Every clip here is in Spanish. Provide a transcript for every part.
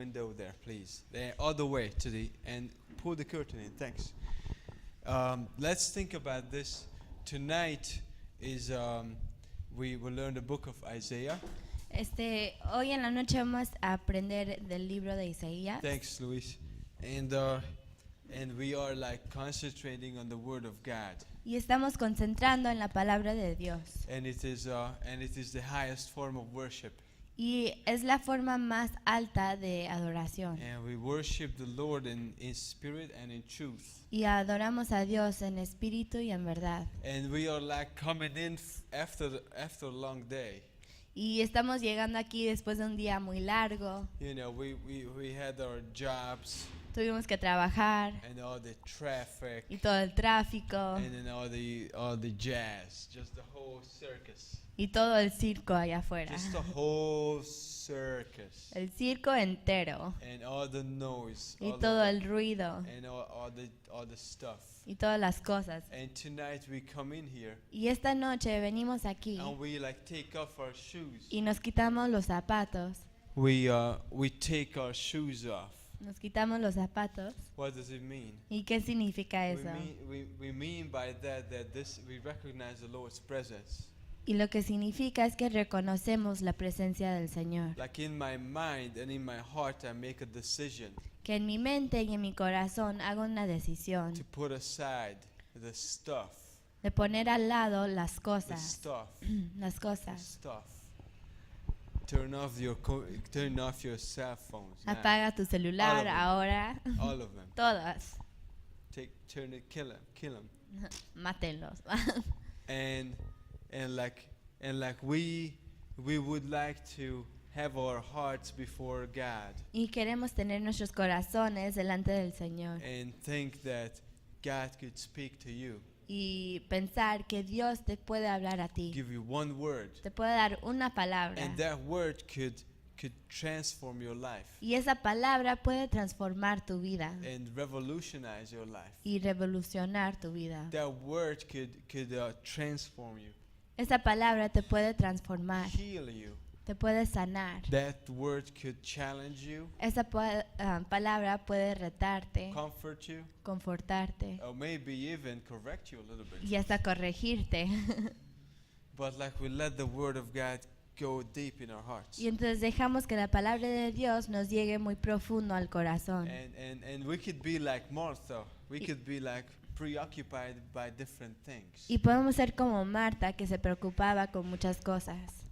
window there, please. All the way to the and pull the curtain in. Thanks. Let's think about this. Tonight is we will learn the book of Isaiah. Hoy en la noche vamos a aprender del libro de Isaías. Thanks, Luis. And we are like concentrating on the Word of God. Y estamos concentrando en la palabra de Dios. And it is the highest form of worship. Y es la forma más alta de adoración. And we worship the Lord in spirit and in truth. Y adoramos a Dios en espíritu y en verdad. And we are like coming in after a long day. Y estamos llegando aquí después de un día muy largo. You know, we had our jobs. Tuvimos que trabajar. And all the traffic. Y todo el tráfico. And then all the jazz, just the whole circus. Y todo el circo allá afuera. Just the whole circus. El circo entero. And all the noise. Y todo el ruido. And all the stuff. Y todas las cosas. And tonight we come in here. Y esta noche venimos aquí. And we like take off our shoes. Y nos quitamos los zapatos. We take our shoes off. Nos quitamos los zapatos. What does it mean? ¿Y qué significa eso? We mean by that we recognize the Lord's presence. Y lo que significa es que reconocemos la presencia del Señor. Like in my mind and in my heart I make a decision. Que en mi mente y en mi corazón hago una decisión. To put aside the stuff. De poner al lado las The cosas. stuff. Las The cosas. stuff. Turn off your cell phones. Now. Apaga tu celular ahora. All of them. Todas. Kill them. Mátenlos. And like we would like to have our hearts before God. Y queremos tener nuestros corazones delante del Señor. And think that God could speak to you. Y pensar que Dios te puede hablar a ti. Give you one word. Te puede dar una palabra. And that word could transform your life. Y esa palabra puede transformar tu vida. And revolutionize your life. Y revolucionar tu vida. That word could transform you. Esa palabra te puede transformar. Heal you. Te puede sanar. That word could challenge you. Esa palabra puede retarte. Comfort you. Confortarte. Or maybe even correct you a little bit. Y hasta corregirte. But like we let the word of God go deep in our hearts. Y entonces dejamos que la palabra de Dios nos llegue muy profundo al corazón. And we could be like Martha. We could be like preoccupied by different things. Y podemos ser como Marta, que se preocupaba con muchas cosas.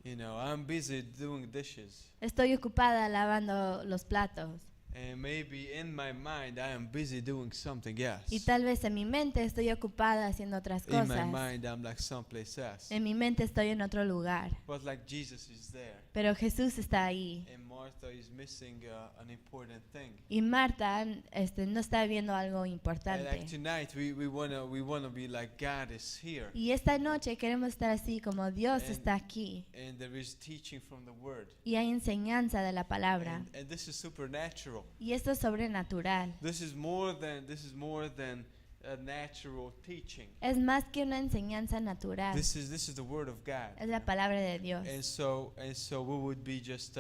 You know, I'm busy doing dishes. Estoy ocupada lavando los platos. And maybe in my mind I am busy doing something else. Y tal vez en mi mente estoy ocupada haciendo otras In cosas. my mind I'm like someplace else. En mi mente estoy en otro lugar. But like Jesus is there. Pero Jesús está ahí. And Martha is missing an important thing. Y Marta no está viendo algo And importante. like tonight we wanna be like God is here. Y esta noche queremos estar así como Dios está aquí. And there is teaching from the word. Y hay enseñanza de la palabra. And this is supernatural. Y esto es sobrenatural. This is more than a natural teaching. Es más que una enseñanza natural. This is the word of God. Es la palabra de Dios. And so we would be just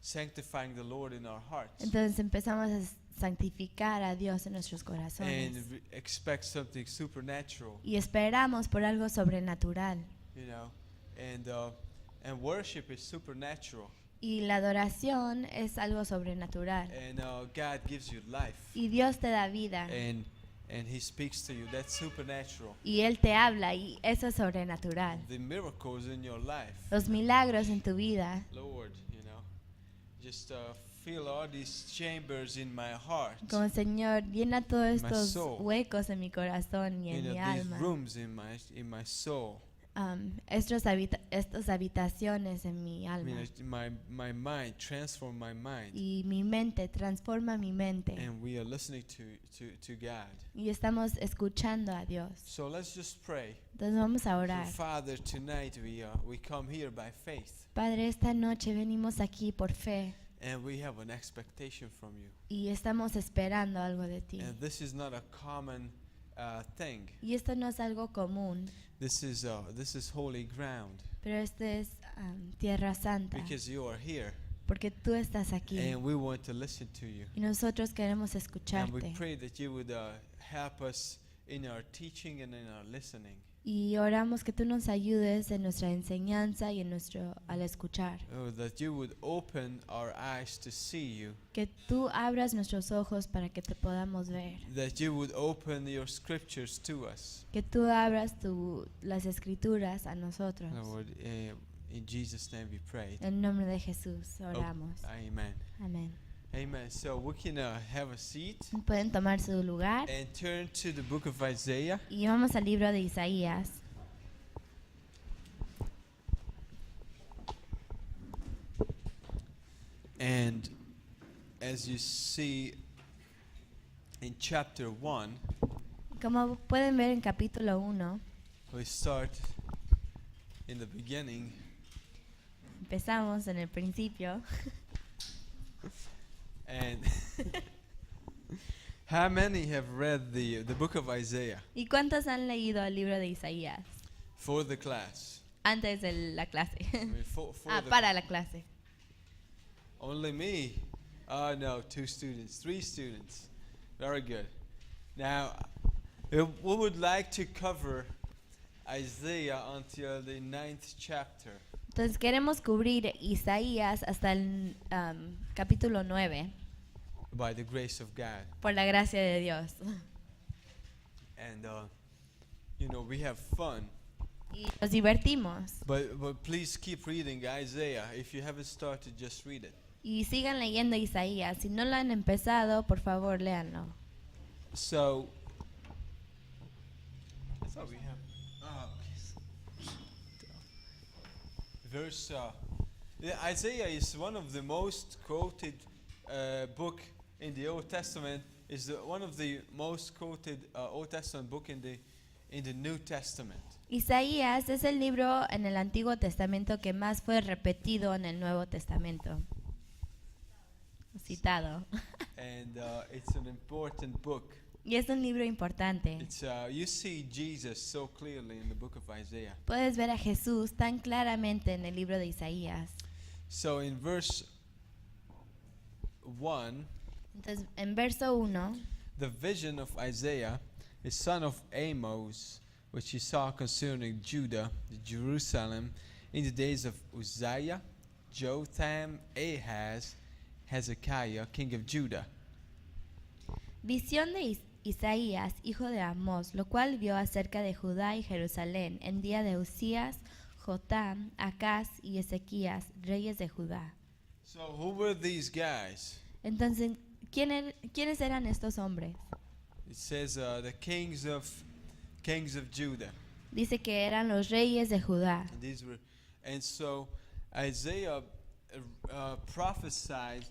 sanctifying the Lord in our hearts. Entonces empezamos a santificar a Dios en nuestros corazones. And expect something supernatural. Y esperamos por algo sobrenatural. You know, and worship is supernatural. Y la adoración es algo sobrenatural. And God gives you life. Y Dios te da vida. And He speaks to you. That's supernatural. Y Él te habla y eso es sobrenatural. The miracles in your life. Los milagros en tu vida. Lord, you know, just fill all these chambers in my heart. Como Señor, llena todos estos soul. huecos en mi corazón y en mi These alma. rooms in my soul. Estas habitaciones en mi I alma. mean, my mind, transform my mind. Y mi mente, transforma mi mente. And we are listening to God. Y estamos escuchando a Dios. So let's just pray. Entonces vamos a orar. So Father, tonight we come here by faith. Padre, esta noche venimos aquí por fe. And we have an expectation from you. Y estamos esperando algo de ti. And this is not a common thing. Y esto no es algo común. This is holy ground. Pero esto es tierra santa. Because you are here. porque tú estás aquí and we want to listen to you. y nosotros queremos And we escucharte. pray that you would help us in our teaching and in our listening. Y oramos que tú nos ayudes en nuestra enseñanza y en nuestro al escuchar. Oh, that you would open our eyes to see you. Que tú abras nuestros ojos para que te podamos ver. That you would open your scriptures to us. Que tú abras las escrituras a nosotros. Lord, in Jesus' name we pray. En nombre de Jesús oramos. Amen. Amén. Amen. So we can have a seat Pueden tomar su lugar and turn to the book of Isaiah. y vamos al libro de Isaías. And as you see in chapter 1, Como pueden ver en capítulo 1, we start in the beginning. empezamos en el principio. And how many have read the book of Isaiah ¿Y cuántos han leído el libro de Isaías for the class? antes de la clase? I mean, for the Para la clase. Only me? Oh no, 2 students, 3 students. Very good. Now, we would like to cover Isaiah until the 9th chapter. Entonces queremos cubrir Isaías hasta el capítulo 9, By the grace of God. por la gracia de Dios. And, we have fun. Y nos divertimos. But please keep reading Isaiah. If you haven't started, just read it. Y sigan leyendo Isaías. Si no lo han empezado, por favor, léanlo. So, that's all we have. Verse, Isaiah is one of the most quoted book in the Old Testament. Is one of the most quoted Old Testament book in the New Testament. Isaías es el libro en el Antiguo Testamento que más fue repetido en el Nuevo Testamento. Citado. And it's an important book. Y es un libro importante. It's you see Jesus so clearly in the book of Isaiah. Puedes ver a Jesús tan claramente en el libro de Isaías. So in verse 1, Entonces, en verso 1, the vision of Isaiah, the son of Amos, which he saw concerning Judah, Jerusalem, in the days of Uzziah, Jotham, Ahaz, Hezekiah, king of Judah. visión de Isaías, hijo de Amós, lo cual vio acerca de Judá y Jerusalén en día de Usías, Jotam, Acaz y Ezequías, reyes de Judá. So who were these guys? Entonces, ¿quiénes eran estos hombres? It says the kings of Judah. Dice que eran los reyes de Judá. And so Isaiah prophesied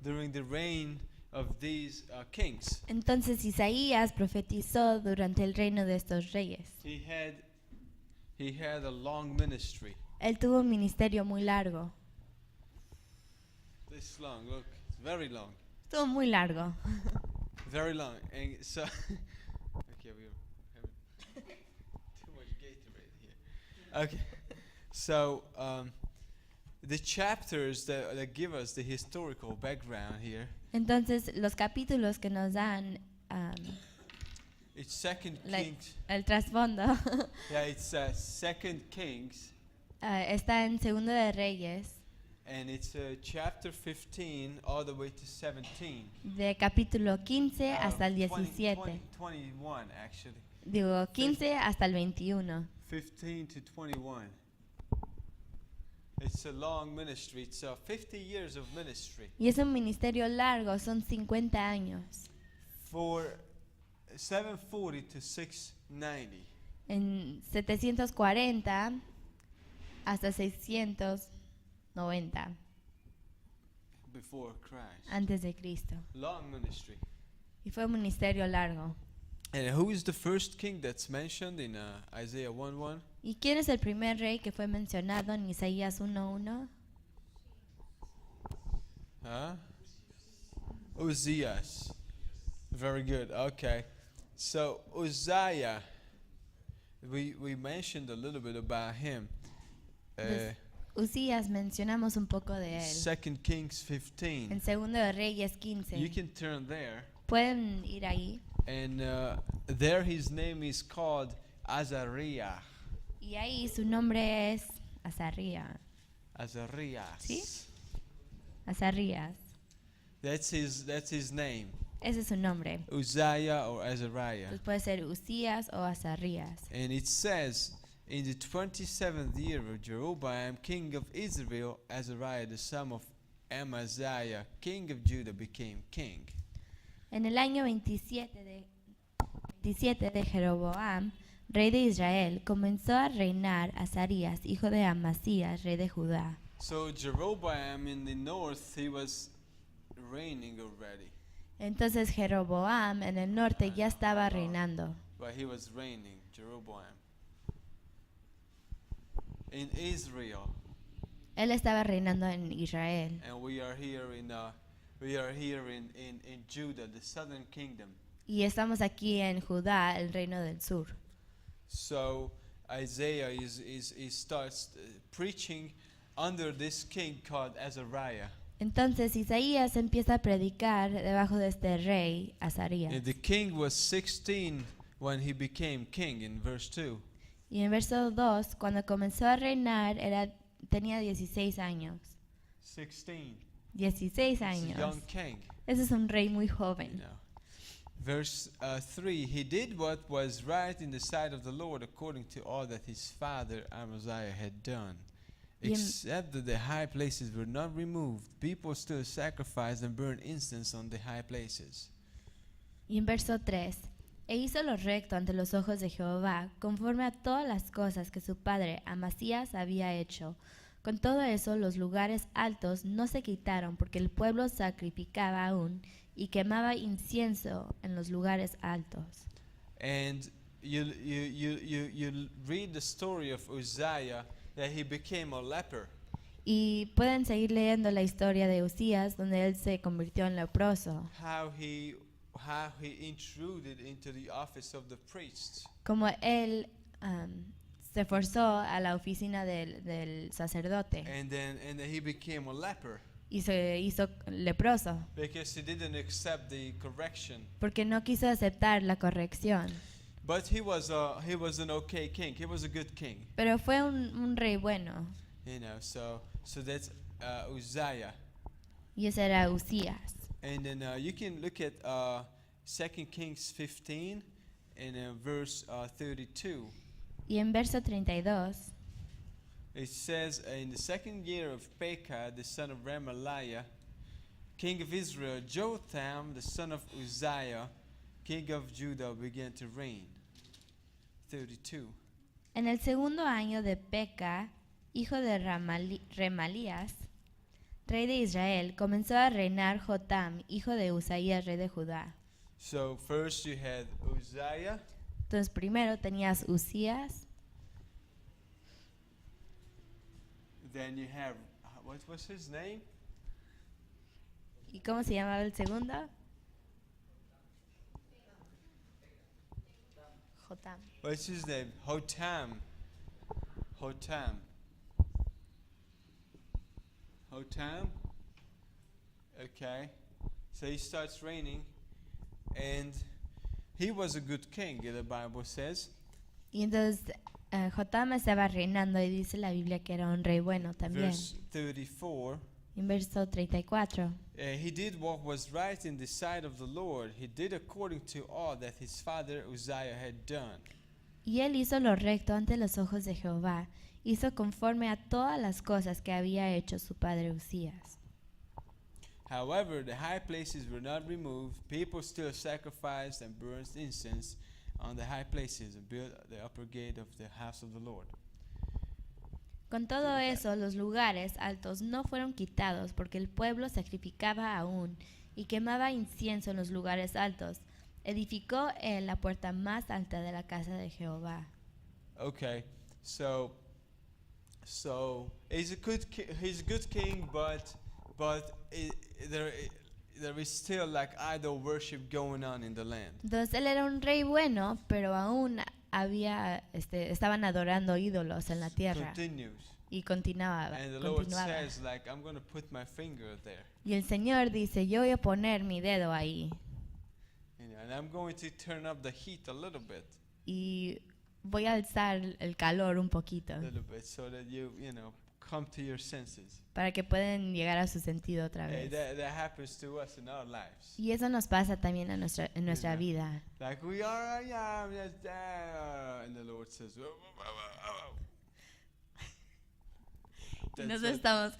during the reign of these kings. Entonces Isaías profetizó durante el reino de estos reyes. He had a long ministry. Él tuvo un ministerio muy largo. This long, look, it's very long. Estuvo muy largo. Very long. And so okay, we're having too much Gatorade here. Okay. So the chapters that give us the historical background here. Entonces los capítulos que nos dan It's Second la- Kings. el trasfondo Yeah, it's Second Kings, está en Segundo de Reyes, and it's chapter 15 all the way to 17. de capítulo 15 hasta el 17. 21 actually. Digo, 15 hasta el 21. 15 to 21. It's a long ministry. It's 50 years of ministry. Y es un ministerio largo, son 50 años. For 740 to 690. En 740 hasta 690 Before Christ. antes de Cristo. Long ministry. Y fue un ministerio largo. And who is the first king that's mentioned in Isaiah 1:1? ¿Y quién es el primer rey que fue mencionado en Isaías 1:1? Uzziah. Very good. Okay. So Uzziah, we mentioned a little bit about him. This- Usías mencionamos un poco de él. 2 Kings En 15. Segundo de Reyes You 15. can turn there. Pueden ir ahí. And there his name is called Azariah. Y ahí su nombre es Azarías. Azarias. ¿Sí? Azarías. That's his name. Ese es su nombre. Uzziah or Azariah. Entonces puede ser Usías o Azarías. And it says, in the 27th year of Jeroboam, king of Israel, Azariah, the son of Amaziah, king of Judah, became king. En el año 27 de Jeroboam, rey de Israel, comenzó a reinar Azarías, hijo de Amasías, rey de Judá. So Jeroboam in the north, he was reigning already. Entonces Jeroboam en el norte ya estaba reinando. But he was reigning, Jeroboam. In Israel. Él estaba reinando en Israel. And we are here in Judah, the southern kingdom. Y estamos aquí en Judá, el reino del sur. So Isaiah starts preaching under this king called Azariah. Entonces Isaías empieza a predicar debajo de este rey, Azarías. And the king was 16 when he became king in verse 2. Y en verso 2, cuando comenzó a reinar, tenía 16 años. 16. 16 He's a años. young king. Ese es un rey muy You joven. know. Verse 3, he did what was right in the sight of the Lord according to all that his father Amaziah had done. Y en- Except that the high places were not removed, people still sacrificed and burned incense on the high places. Y en verso 3, e hizo lo recto ante los ojos de Jehová, conforme a todas las cosas que su padre Amasías había hecho. Con todo eso, los lugares altos no se quitaron, porque el pueblo sacrificaba aún y quemaba incienso en los lugares altos. And you read the story of Uzziah that he became a leper. Y pueden seguir leyendo la historia de Usías, donde él se convirtió en leproso, How he intruded into the office of the priests. como él se forzó a la oficina del sacerdote And then he became a leper y se hizo leproso, because he didn't accept the correction. porque no quiso aceptar la corrección. But he was an okay king. He was a good king. Pero fue un rey bueno, You know, so that's Uzziah. y ese era Usías. And then you can look at 2 Kings 15 and verse 32. Y en verso 32, It says, in the second year of Pekah, the son of Remaliah, king of Israel, Jotham, the son of Uzziah, king of Judah, began to reign. 32. en el segundo año de Peca, hijo de Remalías, rey de Israel, comenzó a reinar Jotam, hijo de Usaías, rey de Judá. So first you had Uzziah, Entonces primero tenías Usías, then you have, what was his name? ¿y cómo se llamaba el segundo? Jotam. What's his name? Hotam. Hotam. Hotam. Okay. So he starts reigning, and he was a good king, the Bible says. Y entonces Jotam estaba reinando y dice la Biblia que era un rey bueno también. Verse 34. En verso 34. He did what was right in the sight of the Lord. He did according to all that his father Uzziah had done. Y él hizo lo recto ante los ojos de Jehová, hizo conforme a todas las cosas que había hecho su padre Usías. However, the high places were not removed. People still sacrificed and burned incense on the high places and built the upper gate of the house of the Lord. Con todo eso, los lugares altos no fueron quitados, porque el pueblo sacrificaba aún y quemaba incienso en los lugares altos. Edificó él la puerta más alta de la casa de Jehová. Okay, so he's a good king, but there is still like idol worship going on in the land. Entonces él era un rey bueno, pero aún estaban adorando ídolos en la tierra. Continues. Y Y continuaba. And the Lord continuaba. says, like, I'm going to put my finger there. Y el Señor dice, yo voy a poner mi dedo ahí. You know, and I'm going to turn up the heat a little bit. Y voy a alzar el calor un poquito. A little bit, so that you know, come to your senses. Para que puedan llegar a su sentido otra Hey, vez. that happens to us in our lives. Y eso nos pasa también en nuestra Yeah. vida. Like we are, yeah, and the Lord says, "Whoa, whoa, whoa, whoa, whoa." Y That's nosotros it. estamos...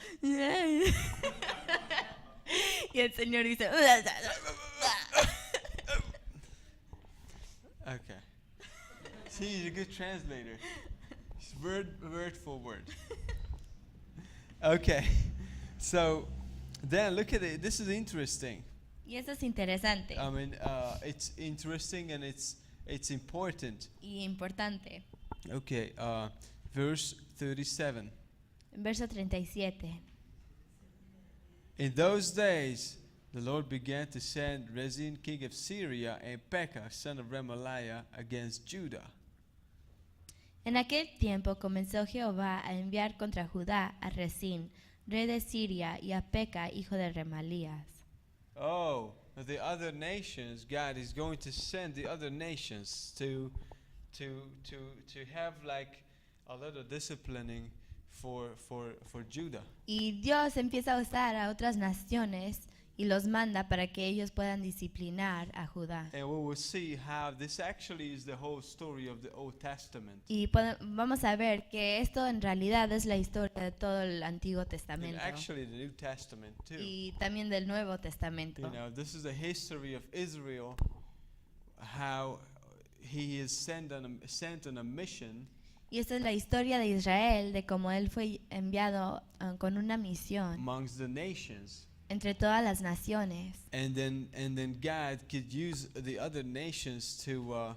y el Señor dice... Okay. See, he's a good translator. It's word for word. Okay. So then look at it. This is interesting. Y eso es interesante I mean, it's interesting and it's important. y importante. Okay. Verse 37. Verso 37. In those days, the Lord began to send Rezin, king of Syria, and Pekah, son of Remaliah, against Judah. En aquel tiempo comenzó Jehová a enviar contra Judá a Rezín, rey de Siria, y a Peca, hijo de Remalías. Oh, the other nations, God is going to send the other nations to have like a little disciplining for Judah. Y Dios empieza a usar a otras naciones y los manda para que ellos puedan disciplinar a Judá. And we will see how this actually is the whole story of the Old Testament. Y vamos a ver que esto en realidad es la historia de todo el Antiguo And Testamento actually the New Testament too. y también del Nuevo Testamento. You know, this is the history of Israel, how he is sent on a mission. Y esta es la historia de Israel, de cómo él fue enviado con una misión Amongst the nations, entre todas las naciones. and then God could use the other nations to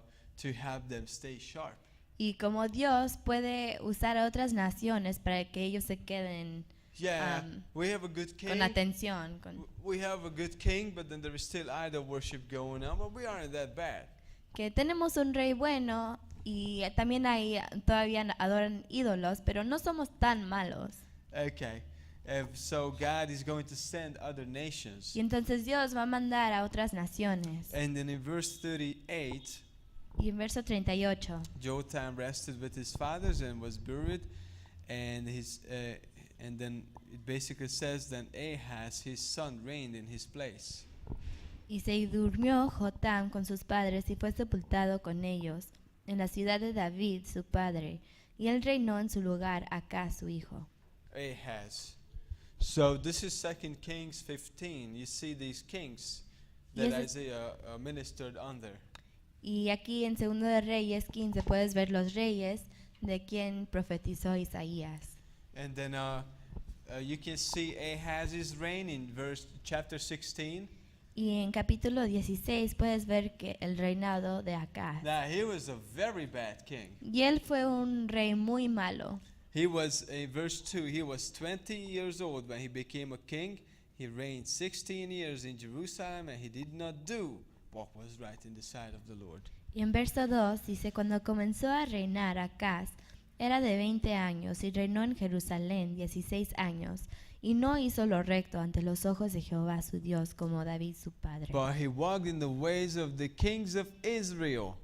have them stay sharp. Y como Dios puede usar a otras naciones para que ellos se queden Yeah, we have a good king. con atención. We have a good king, but then there is still idol worship going on. But we aren't that bad. Que tenemos un rey bueno y también todavía adoran ídolos, pero no somos tan malos. Okay, so God is going to send other nations. Y entonces Dios va a mandar a otras naciones. And then in verse 38, Y en verso 38, Jotham rested with his fathers and was buried, and then it basically says that Ahaz, his son, reigned in his place. y se durmió Jotam con sus padres y fue sepultado con ellos en la ciudad de David, su padre, y él reinó en su lugar Acá, su hijo. Ahaz. So this is 2 Kings 15. You see these kings that Yes, it- Isaiah ministered under. Y aquí en 2 de Reyes 15 puedes ver los reyes de quien profetizó Isaías. And then you can see Ahaz's reign in chapter 16. Y en capítulo 16 puedes ver que el reinado de Acá. Now he was a very bad king. Y él fue un rey muy malo. He was, in verse 2, he was 20 years old when he became a king. He reigned 16 years in Jerusalem, and he did not do what was right in the sight of the Lord. Y en verso 2 dice, cuando comenzó a reinar Acaz, era de 20 años y reinó en Jerusalén 16 años, y no hizo lo recto ante los ojos de Jehová su Dios como David su padre. But he walked in the ways of the kings of Israel.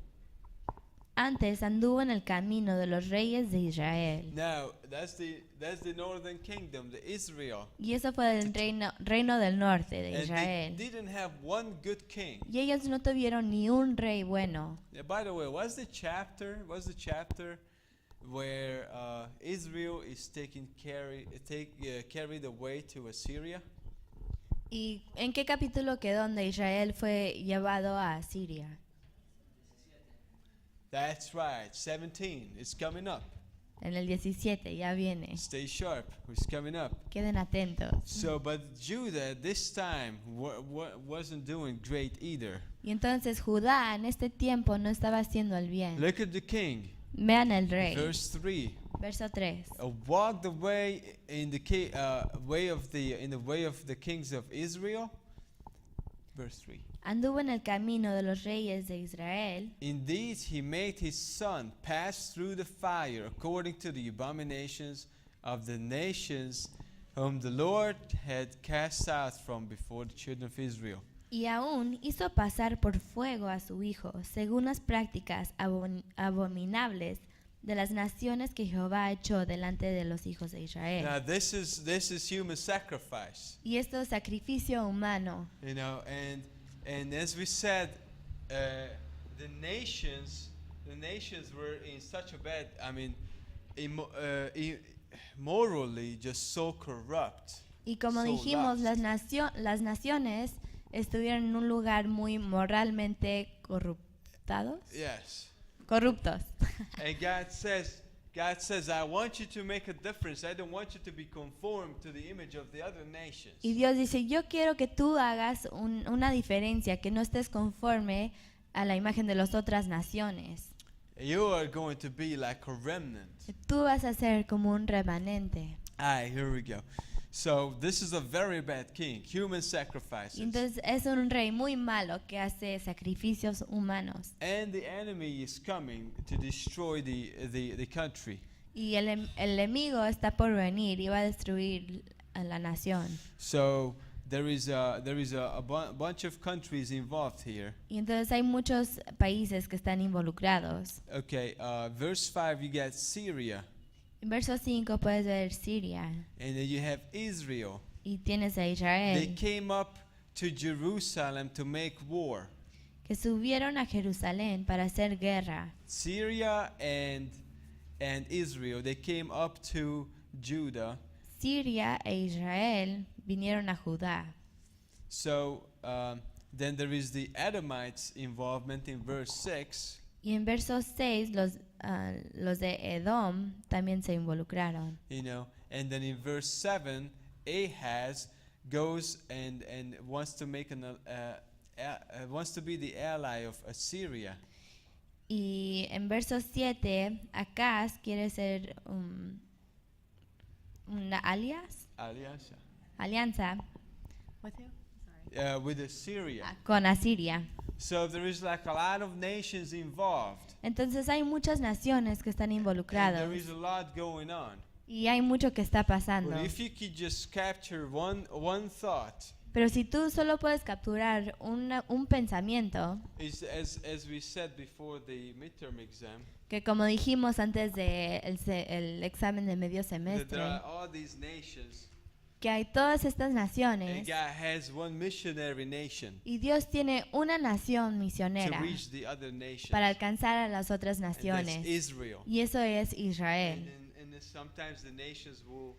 Antes anduvo en el camino de los reyes de Israel. Now, that's the northern kingdom, the Israel. Y eso fue el reino del norte de And Israel. they didn't have one good king. Y ellos no tuvieron ni un rey bueno. Yeah, by the way, what's the chapter where Israel is carried away to Assyria? ¿Y en qué capítulo quedó donde Israel fue llevado a Siria? That's right, 17. It's coming up. En el 17, ya viene. Stay sharp. It's coming up. Queden atentos. So, but Judah this time wasn't doing great either. Y entonces Judá en este tiempo no estaba haciendo el bien. Look at the king. Vean el rey. Verse 3. Verso 3. Walk the way in the way of the kings of Israel. Verse 3. Anduvo en el camino de los reyes de Israel. Indeed, he made his son pass through the fire according to the abominations of the nations whom the Lord had cast out from before the children of Israel. Y aún hizo pasar por fuego a su hijo, según las prácticas abominables de las naciones que Jehová echó delante de los hijos de Now Israel. this is human sacrifice, Y esto es sacrificio humano. you know, and as we said, the nations were in such a bad, I mean, morally just so corrupt. Y como So dijimos, lost. las naciones estuvieron en un lugar muy moralmente corruptados. Yes. Corruptos. And God says, I want you to make a difference. I don't want you to be conformed to the image of the other nations. Y Dios dice, yo quiero que tú hagas una diferencia, que no estés conforme a la imagen de las otras naciones. You are going to be like a remnant. Tú vas a ser como un remanente. All right, here we go. So this is a very bad king. Human sacrifices. Y entonces es un rey muy malo que hace sacrificios humanos. And the enemy is coming to destroy the country. Y el enemigo está por venir y va a destruir a la nación. So there is a bunch of countries involved here. Y entonces hay muchos países que están involucrados. Okay, verse 5, you get Syria. En verso 5 puedes ver Siria And then you have Israel. y tienes a They Israel, came up to Jerusalem to make war. que subieron a Jerusalén para hacer guerra. Syria and Israel, they came up to Judah. Siria e Israel vinieron a Judá. So then there is the Edomites involvement in verse 6. Y en verso 6 los de Edom también se involucraron. You know, and then in verse 7, Ahaz goes and wants to make wants to be the ally of Assyria. Y en verso 7, Acaz quiere ser una alianza With Assyria. con Asiria. So there is like a lot of nations involved. Entonces hay muchas naciones que están And involucradas there is a lot going on. y hay mucho que está pasando. But if you could just capture one thought, Pero si tú solo puedes capturar un pensamiento, is as we said before the midterm exam, que como dijimos antes de el examen de medio that there semestre, are all these nations, que hay todas estas and naciones God has one missionary nation y Dios tiene una nación to misionera reach the other nations. para alcanzar a las otras And that's naciones. Israel. Y eso es Israel. And then sometimes the nations will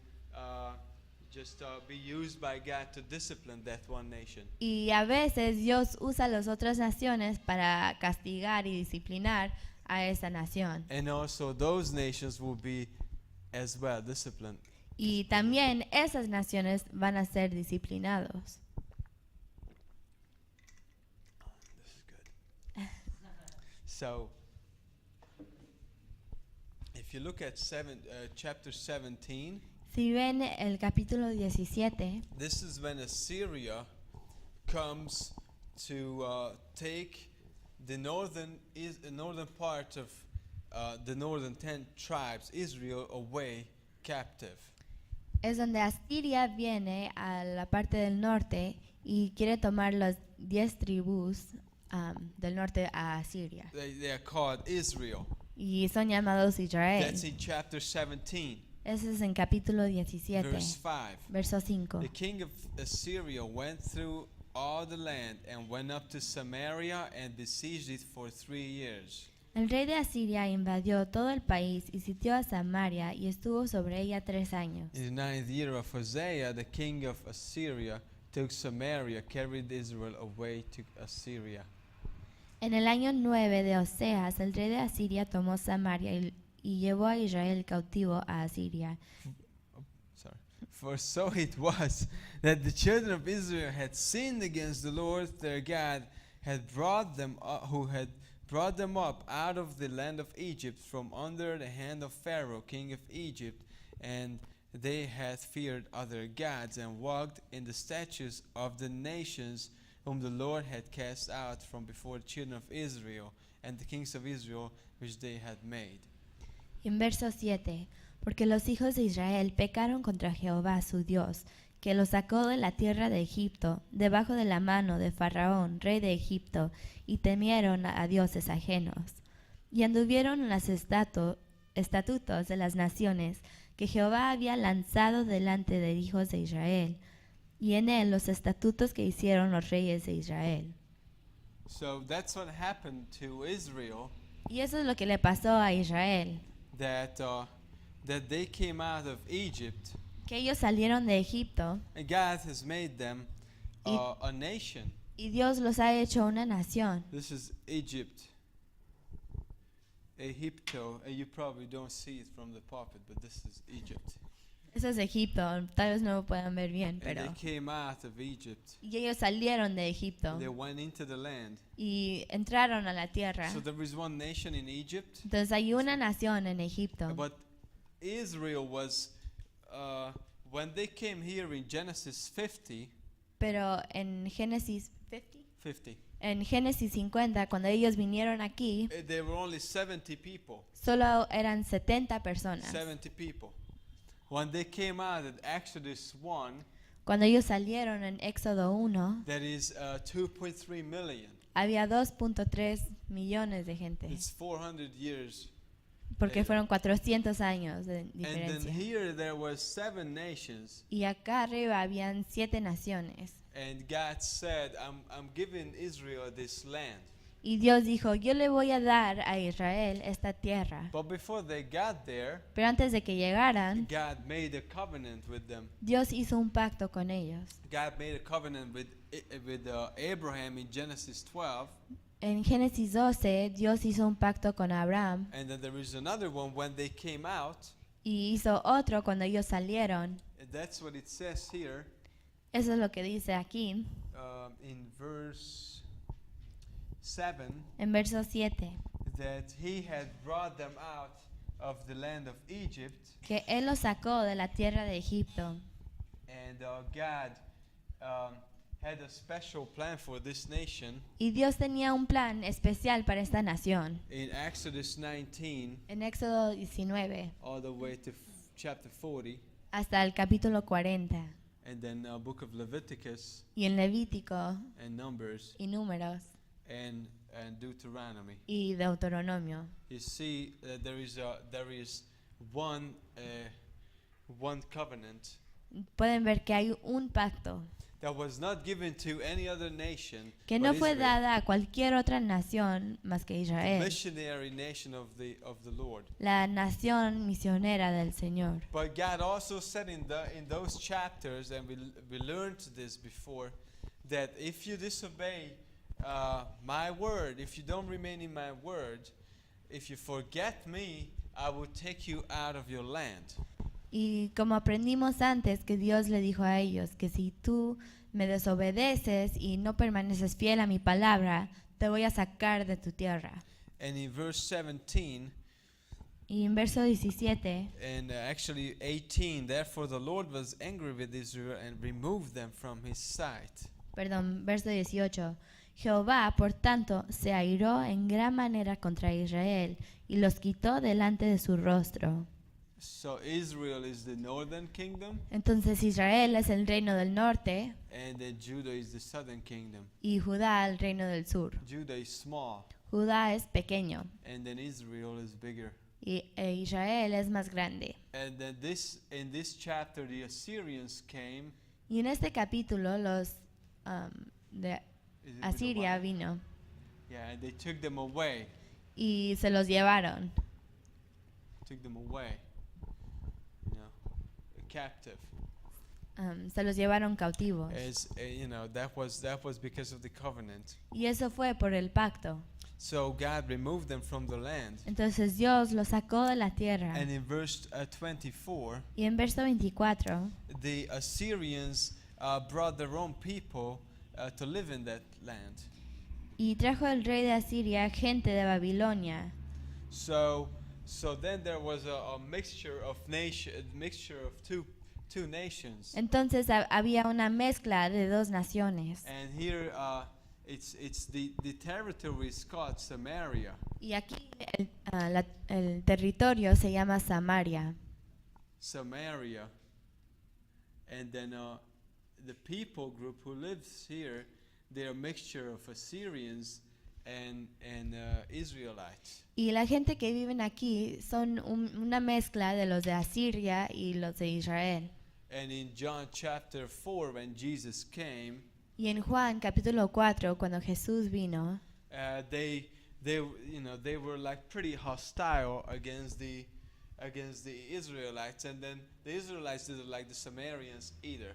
just be used by God to discipline that one nation. Y a veces Dios usa a las otras naciones para castigar y disciplinar a esa nación. And also those nations will be as well disciplined. Y también esas naciones van a ser disciplinados. This is good. So, if you look at chapter 17, Si ven el capítulo 17, this is when Assyria comes to take the northern part of the northern 10 tribes, Israel, away captive. es donde Asiria viene a la parte del norte y quiere tomar las 10 tribus del norte a Asiria. They are called Israel. Y son llamados Israel. That's in chapter 17, Ese es en capítulo 17, verse 5. verso 5. The king of Assyria went through all the land and went up to Samaria and besieged it for 3 years. El rey de Asiria invadió todo el país y sitió a Samaria y estuvo sobre ella 3 años. In the 9th year of Hosea, the king of Assyria took Samaria, carried Israel away to Assyria. En el año 9 de Oseas, el rey de Asiria tomó Samaria y llevó a Israel cautivo a Asiria. Sorry. For so it was that the children of Israel had sinned against the Lord their God, who had brought them up out of the land of Egypt from under the hand of Pharaoh, king of Egypt, and they had feared other gods and walked in the statutes of the nations whom the Lord had cast out from before the children of Israel and the kings of Israel which they had made. En verso 7, porque los hijos de Israel pecaron contra Jehová su Dios, que los sacó de la tierra de Egipto, debajo de la mano de Faraón, rey de Egipto, y temieron a dioses ajenos. Y anduvieron en los estatutos de las naciones que Jehová había lanzado delante de hijos de Israel, y en él los estatutos que hicieron los reyes de Israel. So that's what happened to Israel, Y eso es lo que le pasó a Israel, that they came out of Egypt, que ellos salieron de Egipto, and God has made them Y- a nation. y Dios los ha hecho una nación. This is Egypt. Egipto, and you probably don't see it from the pulpit, but this is Egypt. Eso es Egipto, tal vez no lo puedan ver bien, And pero... they came out of Egypt. Y ellos salieron de Egipto They went into the land. y entraron a la tierra. So there is one nation in Egypt, Entonces hay una nación en Egipto. but Israel was, when they came here in Genesis 50, Pero en Génesis 50, en Génesis 50, cuando ellos vinieron aquí, there were only 70 people. solo eran 70 personas. 70 people. When they came out in Exodus 1, Cuando ellos salieron en Éxodo 1, that is 2.3 million. había 2.3 millones de gente, It's 400 years. porque fueron 400 años de And then diferencia. here there were 7 nations. Y acá arriba habían 7 naciones. And God said, I'm giving Israel this land. Y Dios dijo, yo le voy a dar a Israel esta tierra. But before they got there, Pero antes de que llegaran, God made a covenant with them. Dios hizo un pacto con ellos. God made a covenant with Abraham in Genesis 12. En Génesis 12, Dios hizo un pacto con Abraham And then there is another one when they came out. y hizo otro cuando ellos salieron. And that's what it says here Eso es lo que dice aquí, in verse 7. en verso 7, That he had brought them out of the land of Egypt. que Él los sacó de la tierra de Egipto. And God had a special plan for this nation. Y Dios tenía un plan especial para esta nación. In Exodus 19 En Éxodo 19 all the way to chapter 40, hasta el capítulo 40. and then book of Leviticus Y en Levítico and Numbers y Números and Deuteronomy. y Deuteronomio. You see, there is one covenant Pueden ver que hay un pacto that was not given to any other nation que but no fue Israel, dada a cualquier otra nación más que the Israel, missionary nation of the Lord. la nación misionera del Señor. But God also said in those chapters, and we learned this before, that if you disobey my word, if you don't remain in my word, if you forget me, I will take you out of your land. Y como aprendimos antes, que Dios le dijo a ellos que si tú me desobedeces y no permaneces fiel a mi palabra, te voy a sacar de tu tierra. And in verse 17, Y en verso 17, and actually 18, therefore the Lord was angry with Israel and removed them from his sight. verso 18, Jehová, por tanto, se airó en gran manera contra Israel y los quitó delante de su rostro. So Israel is the northern kingdom, Entonces Israel es el reino del norte and then Judah is the southern kingdom. y Judá el reino del sur. Judah is small, Judá es pequeño and then Israel is bigger. e Israel es más grande. And then in this chapter, the Assyrians came. Y en este capítulo los de Is it with a Asiria Y? vino Yeah, and they took them away. y se los llevaron. Took them away. You know, captive. Se los llevaron cautivos. As that was because of the covenant. Y eso fue por el pacto. So God removed them from the land. Entonces Dios los sacó de la tierra. And in verse 24, Y en verso 24, the Assyrians brought their own people to live in that land. y trajo el rey de Asiria gente de Babilonia. So then there was a mixture of two nations. Entonces había una mezcla de dos naciones. And here it's the territory is called Samaria. Y aquí el territorio se llama Samaria. Samaria, and then the people group who lives here, they're a mixture of Assyrians and Israelites. Y la gente que viven aquí son una mezcla de los de Asiria y los de Israel. And in John chapter 4, when Jesus came, Y en Juan capítulo 4, cuando Jesús vino, they were like pretty hostile against the Israelites, and then the Israelites didn't like the Samaritans either.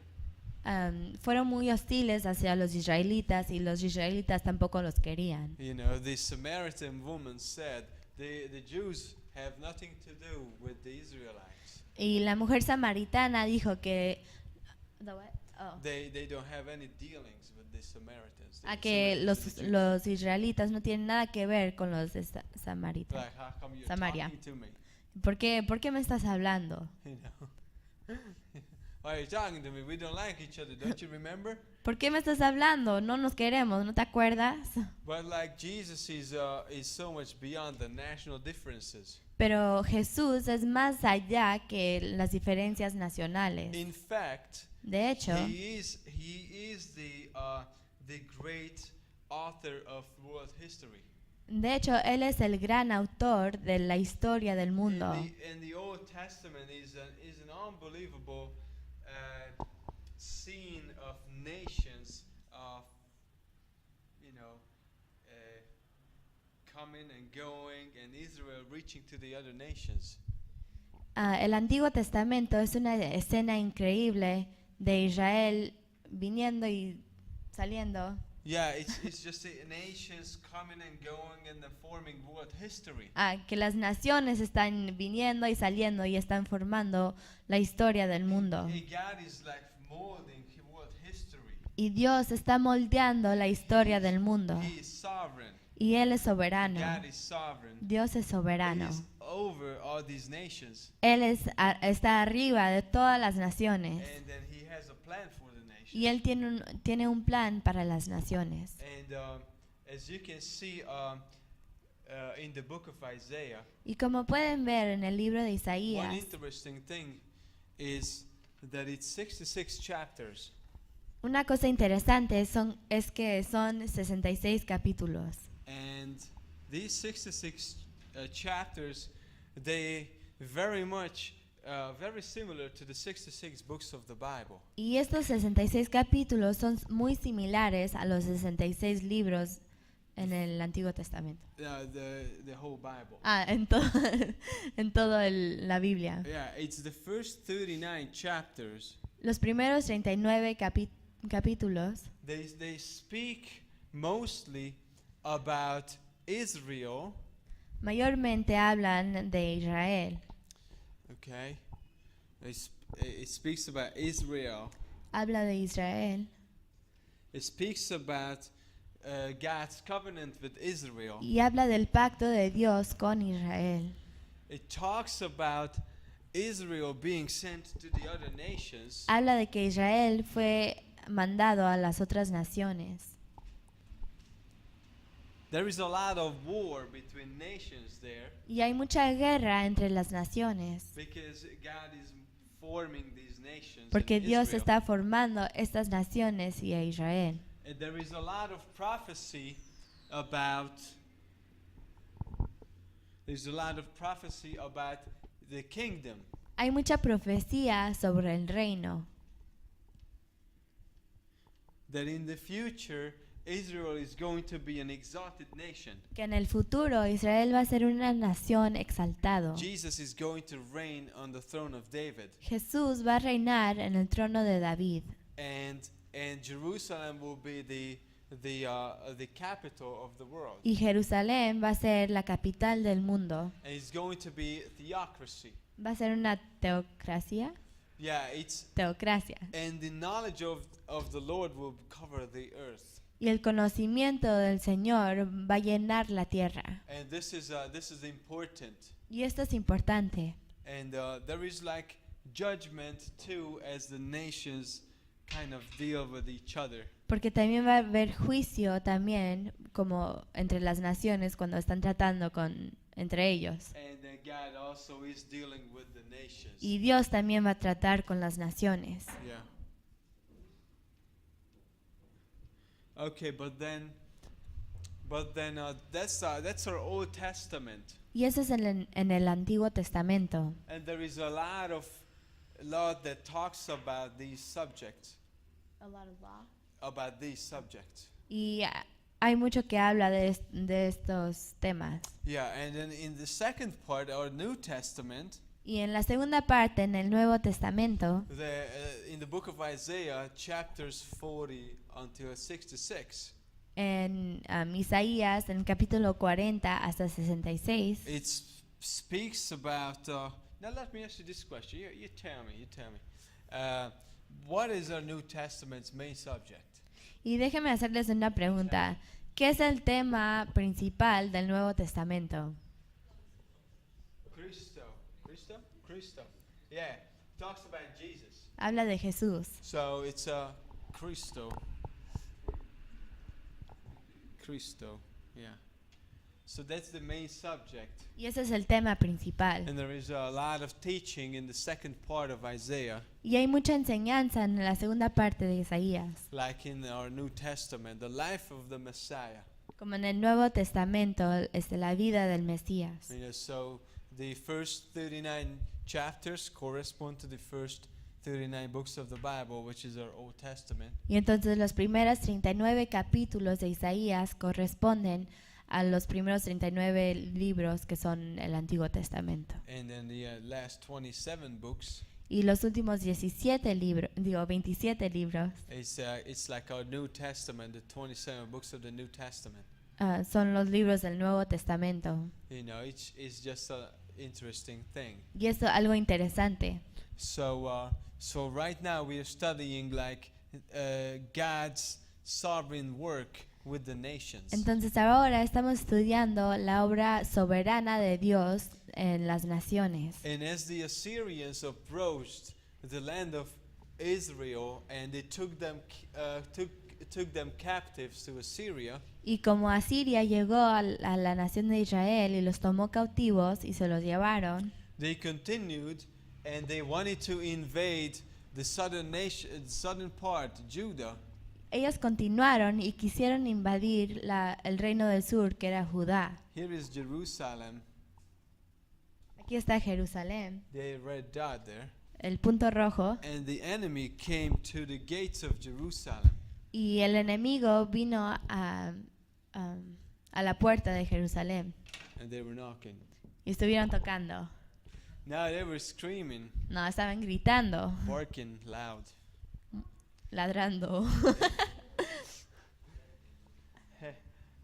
fueron muy hostiles hacia los israelitas y los israelitas tampoco los querían. You know, the Samaritan woman said, the Jews have nothing to do with the Israelites. Y la mujer samaritana dijo que Oh. They don't have any dealings with the Samaritans. A que With the Jews. los israelitas no tienen nada que ver con los de Samaria. Like, how come you're Samaria. talking to me? ¿Por qué me estás hablando? You know? Why are you talking to me? We don't like each other, don't you remember? ¿Por qué me estás hablando? No nos queremos, ¿no te acuerdas? But like Jesus is so much beyond the national differences. Pero Jesús es más allá que las diferencias nacionales. In fact, De hecho, he is the great author of world history. él es el gran autor de la historia del mundo. And the Old Testament is an unbelievable scene of nations of coming and going, and Israel reaching to the other nations. El Antiguo Testamento es una escena increíble de Israel viniendo y saliendo. Yeah, it's just the nations coming and going and then forming world history. Que las naciones están viniendo y saliendo y están formando la historia del mundo. And God is like molding world history. Y Dios está moldeando la historia del mundo. He is sovereign. Y Él es soberano. God is sovereign. Dios es soberano. He is over all these nations. Él está arriba de todas las naciones. And then he has a plan for the nations. Y Él tiene un plan para las naciones. And as you can see in the book of Isaiah, Y como pueden ver en el libro de one Isaías, interesting thing is that it's 66 chapters. una cosa interesante es que son 66 capítulos. And these 66 chapters, they very much very similar to the 66 books of the Bible. Y estos 66 capítulos son muy similares a los 66 libros en el Antiguo Testamento. The whole Bible. En toda la Biblia. Yeah, it's the first 39 chapters. Los primeros 39 capítulos They speak mostly about Israel. mayormente hablan de Israel. Okay, it speaks about Israel. Habla de Israel It speaks about God's covenant with Israel. y habla del pacto de Dios con Israel. It talks about Israel being sent to the other nations. Habla de que Israel fue mandado a las otras naciones. There is a lot of war between nations there Y hay mucha guerra entre las naciones, because God is forming these nations. porque in Dios Israel. está formando estas naciones y a Israel. And there is a lot of prophecy about the kingdom. Hay mucha profecía sobre el reino, That in the future Israel is going to be an exalted nation. que en el futuro Israel va a ser una nación exaltado. Jesus is going to reign on the throne of David. Jesús va a reinar en el trono de David And Jerusalem will be the capital of the world. y Jerusalén va a ser la capital del mundo. And it's going to be theocracy. Va a ser una teocracia. Yeah, it's Teocracia. and the knowledge of the Lord will cover the earth. Y el conocimiento del Señor va a llenar la tierra. And this is important. Y esto es importante. And there is like judgment too as the nations kind of deal with each other. Porque también va a haber juicio también como entre las naciones cuando están tratando entre ellos. And then God also is dealing with the nations. Y Dios también va a tratar con las naciones. Yeah. Okay, but then that's our Old Testament, Y eso es en el Antiguo Testamento. and there is a lot that talks about these subjects, Y hay mucho que habla de estos temas. Yeah, and then in the second part, our New Testament, Y en la segunda parte, en el Nuevo Testamento, in the book of Isaiah, chapters 40 until 66, en Isaías, en el capítulo 40 hasta 66, it speaks about. Now let me ask you this question. You tell me. What is our New Testament's main subject? y déjenme hacerles una pregunta. ¿Qué es el tema principal del Nuevo Testamento? Cristo. Yeah, talks about Jesus. Habla de Jesús. So it's Cristo. Yeah. So that's the main subject. Y ese es el tema principal. And there is a lot of teaching in the second part of Isaiah, Y hay mucha enseñanza en la segunda parte de Isaías. like in our New Testament, the life of the Messiah. Como en el Nuevo Testamento, la vida del Mesías. So the first 39 chapters correspond to the first 39 books of the Bible, which is our Old Testament. Y entonces los primeros 39 capítulos de Isaías corresponden a los primeros 39 libros que son el Antiguo Testamento. And then the last 27 books Y los últimos 27 libros it's like our New Testament, the 27 books of the New Testament. Son los libros del Nuevo Testamento. You know, it's just an interesting thing. Y esto es algo interesante. So right now we are studying like God's sovereign work with the nations. Entonces ahora estamos estudiando la obra soberana de Dios en las naciones. And as the Assyrians approached the land of Israel and they took them captives to Assyria, Y como Asiria llegó a la nación de Israel y los tomó cautivos y se los llevaron, they continued and they wanted to invade the southern part, Judah. ellos continuaron y quisieron invadir el reino del sur, que era Judá. Here is Jerusalem, Aquí está Jerusalén, the red dot there. el punto rojo, And the enemy came to the gates of Jerusalem. y el enemigo vino a la puerta de Jerusalén And they were knocking. y estuvieron tocando. Now they were screaming, No, estaban gritando, barking loud. ladrando.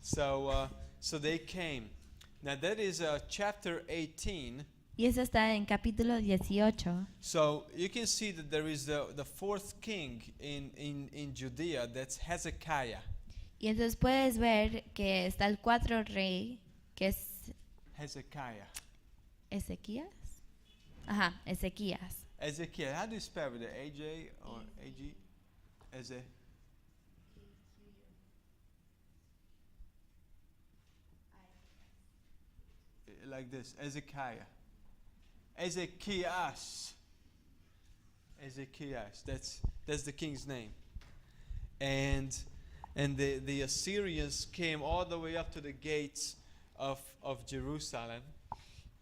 So they came. Now that is chapter 18. Y eso está en capítulo 18. So you can see that there is the fourth king in Judea, that's Hezekiah. Y entonces puedes ver que está el cuarto rey, que es Hezekiah. Ezequías. Ajá, Ezequías. Ezekiel, how do you spell it? AJ or AG? Eze. Like this, Ezekiah. Ezekias. That's the king's name. And the Assyrians came all the way up to the gates of Jerusalem.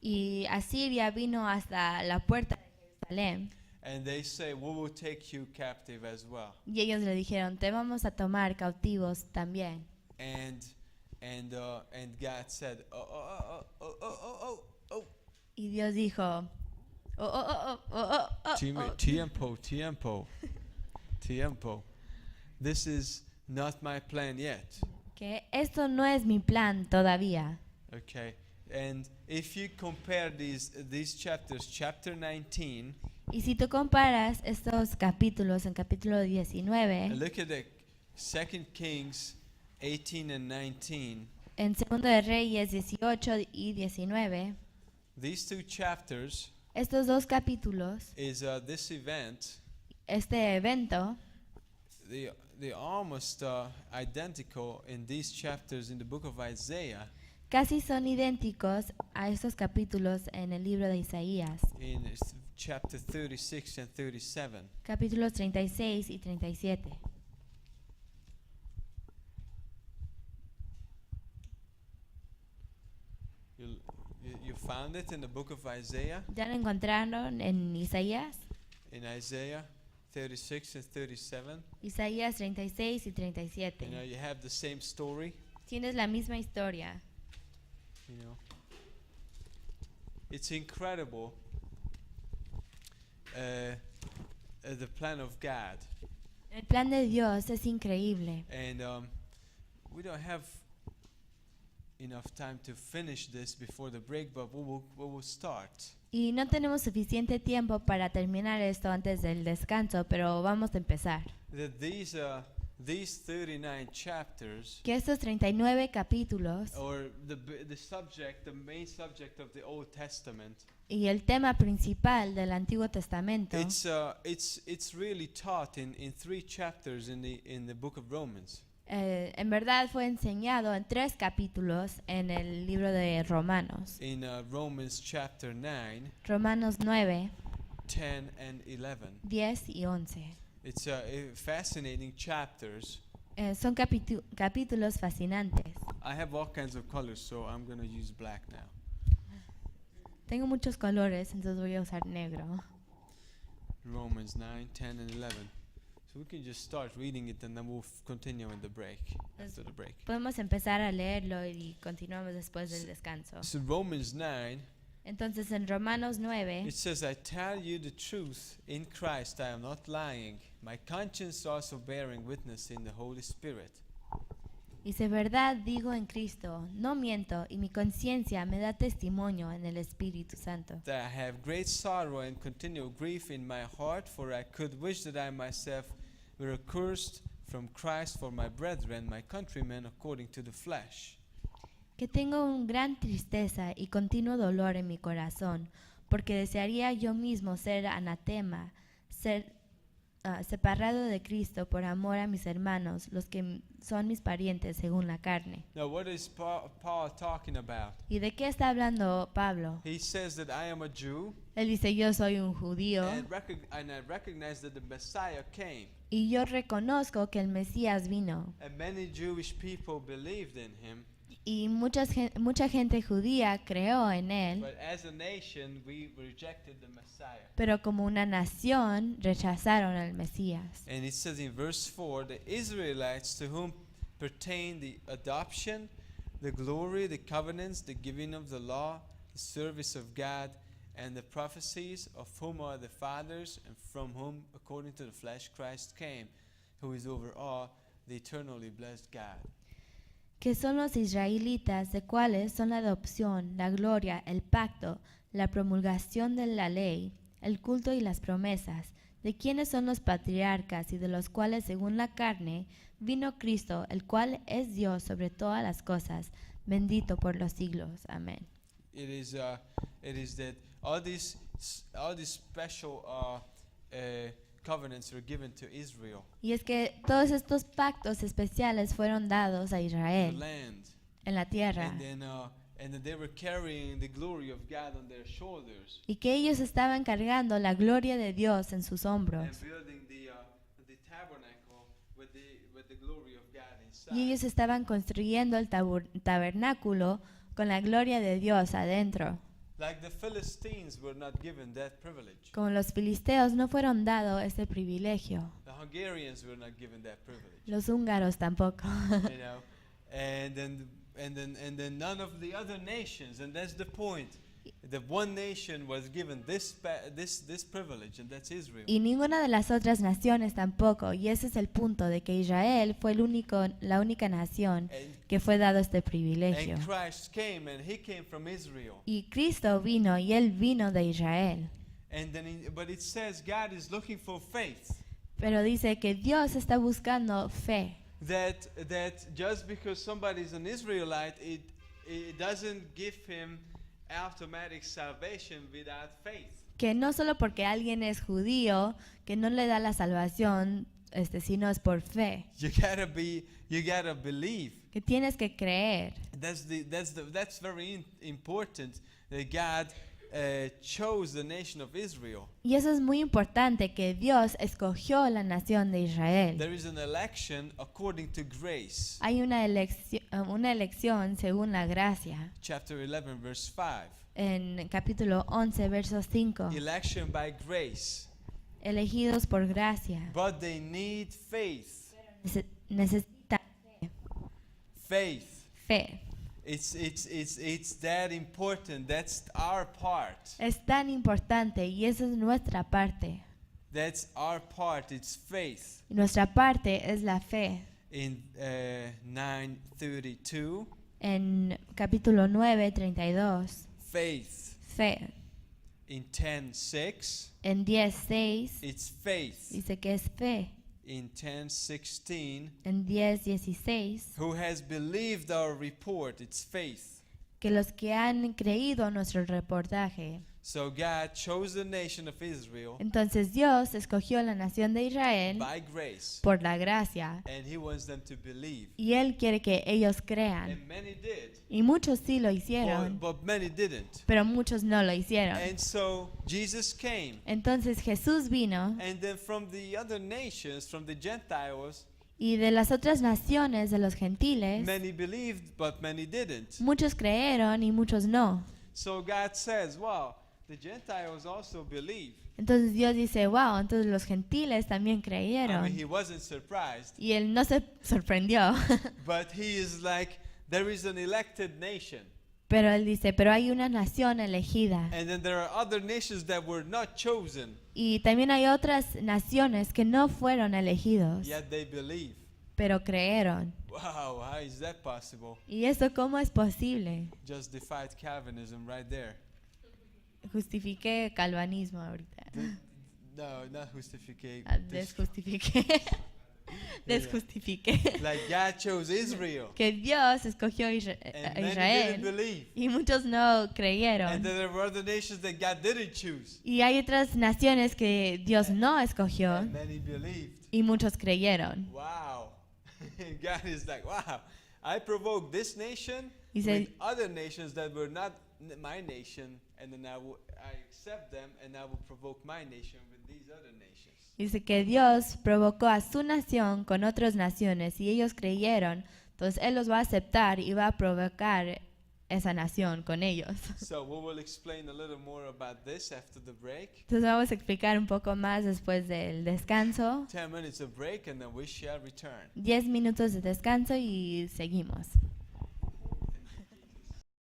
Y Asiria vino hasta la puerta de Jerusalén. And they say, we will take you captive as well. Y ellos le dijeron, te vamos a tomar cautivos también. And God said, oh. Y Dios dijo, Tiempo. This is not my plan yet. que esto no es mi plan todavía. Okay. And if you compare these chapters, chapter 19, Y si tú comparas estos capítulos en capítulo 19, and look at the 2 Kings 18 and 19, en Segundo de Reyes 18 y 19, these two chapters estos dos capítulos, is this event, este evento, they almost identical in these chapters in the book of Isaiah. casi son idénticos a estos capítulos en el libro de Isaías, in chapter 36 and 37. capítulos 36 y 37. You found it in the book of Isaiah, ¿Ya lo encontraron en Isaías? in Isaiah 36 and 37. Isaías 36 y 37. You have the same story. Tienes la misma historia. You know, it's incredible. The plan of God, El plan de Dios es increíble. and we don't have enough time to finish this before the break, but we will start. Y no tenemos suficiente tiempo para terminar esto antes del descanso, pero vamos a empezar. That these 39 chapters, Que estos 39 capítulos or the main subject of the Old Testament, y el tema principal del Antiguo Testamento it's really taught in 3 chapters in the book of Romans. en verdad fue enseñado en 3 capítulos en el libro de Romanos. In Romans chapter 9, Romanos 9, 10 and 11. 10 y 11. It's fascinating chapters. Son capítulos fascinantes. I have all kinds of colors, so I'm going to use black now. Tengo muchos colores, entonces voy a usar negro. Romans 9, 10 and 11. So we can just start reading it and then we'll continue in the break, after the break. Podemos empezar a leerlo y continuamos después del descanso. So Romans 9, Entonces en Romanos 9 it says, I tell you the truth, in Christ I am not lying. My conscience also bearing witness in the Holy Spirit. dice, verdad digo en Cristo, no miento, y mi conciencia me da testimonio en el Espíritu Santo, That I have great sorrow and continual grief in my heart, for I could wish that I myself were accursed from Christ for my brethren, my countrymen, according to the flesh. que tengo un gran tristeza y continuo dolor en mi corazón, porque desearía yo mismo ser anatema, ser separado de Cristo por amor a mis hermanos, los que son mis parientes según la carne. Now, what is Paul talking about? ¿Y de qué está hablando Pablo? He says that I am a Jew, Él dice, yo soy un judío and I recognize that the Messiah came, y yo reconozco que el Mesías vino. and many Jewish people believed in him. Y mucha gente judía creó en él, But as a nation, we rejected the Messiah. pero como una nación rechazaron al Mesías. And it says in verse 4, the Israelites to whom pertain the adoption, the glory, the covenants, the giving of the law, the service of God, and the prophecies, of whom are the fathers, and from whom, according to the flesh, Christ came, who is over all, the eternally blessed God. Que son los israelitas, de cuáles son la adopción, la gloria, el pacto, la promulgación de la ley, el culto y las promesas, de quienes son los patriarcas y de los cuales según la carne vino Cristo, el cual es Dios sobre todas las cosas, bendito por los siglos. Amén. It is that all these special covenants were given to Israel, Y es que todos estos pactos especiales fueron dados a the Israel land, en la tierra, and then they were carrying the glory of God on their shoulders y que ellos estaban cargando la gloria de Dios en sus and hombros. building the tabernacle with the glory of God inside. Y ellos estaban construyendo el tabernáculo con la gloria de Dios adentro. Like the Philistines were not given that privilege. Como los filisteos no fueron dados este privilegio, The Hungarians were not given that privilege. los húngaros tampoco. You know, and then none of the other nations, and that's the point. The one nation was given this privilege, and that's Israel. Y ninguna de las otras naciones tampoco. Y ese es el punto, de que Israel fue la única nación que fue dado este privilegio. And Christ came, and he came from Israel. Y Cristo vino, y Él vino de Israel. And then, but it says God is looking for faith. Pero dice que Dios está buscando fe. That just because somebody is an Israelite, it doesn't give him automatic salvation without faith. Que no solo porque alguien es judío, que no le da la salvación sino es por fe. You gotta believe. Que tienes que creer. That's very important that God chose the nation of Israel. Y eso es muy importante, que Dios escogió la nación de Israel. There is an election according to grace. Hay una elección según la gracia. Chapter 11, verse 5. En capítulo 11, verso 5. Election by grace. Elegidos por gracia. But they need faith. Necesitan Faith. fe. It's that important. That's our part. Es tan importante y esa es nuestra parte. That's our part. It's faith. Y nuestra parte es la fe. In 9:32, En capítulo 9, 32. faith. Fe. In 10:6, En 10, 6 it's faith. dice que es fe. In 10:16, En 10, 16 who has believed our report? It's faith. que los que han creído nuestro reportaje. So God chose the nation of Israel Entonces Dios escogió la nación de Israel by grace, por la gracia and He wants them to believe. y Él quiere que ellos crean. And many did, Y muchos sí lo hicieron, but many didn't. pero muchos no lo hicieron. And so Jesus came, Entonces Jesús vino and then from the other nations, from the Gentiles, y de las otras naciones, de los gentiles, many believed, but many didn't. muchos creyeron y muchos no. So God says, wow, the Gentiles also believe. Entonces Dios dice, wow, entonces los gentiles también I creyeron. mean, He wasn't surprised, Y Él no se sorprendió, but He is like, there is an elected nation. pero Él dice, pero hay una nación elegida. And then there are other nations that were not chosen, Y también hay otras naciones que no fueron elegidos, yet they believe. pero creyeron. Wow, how is that possible? ¿Y eso cómo es posible? Justified Calvinism right there. Justifiqué calvanismo ahorita. No, not justificate. Desjustifiqué. Desjustifiqué. Like God chose Israel, Que Dios escogió a and many didn't Israel believe. y muchos no And creyeron. then there were other nations that God didn't choose, Y hay otras naciones que Dios no escogió and many believed. y muchos creyeron. Wow. God is like, wow, I provoked this nation Dice- with other nations that were not my nation, and then I accept them, and I will provoke my nation with these other nations. Dice que Dios provocó a su nación con otras naciones y ellos creyeron. Entonces Él los va a aceptar y va a provocar esa nación con ellos. So we will explain a little more about this after the break. Entonces vamos a explicar un poco más después del descanso. 10 minutes of break, and then we shall return. 10 minutos de descanso y seguimos.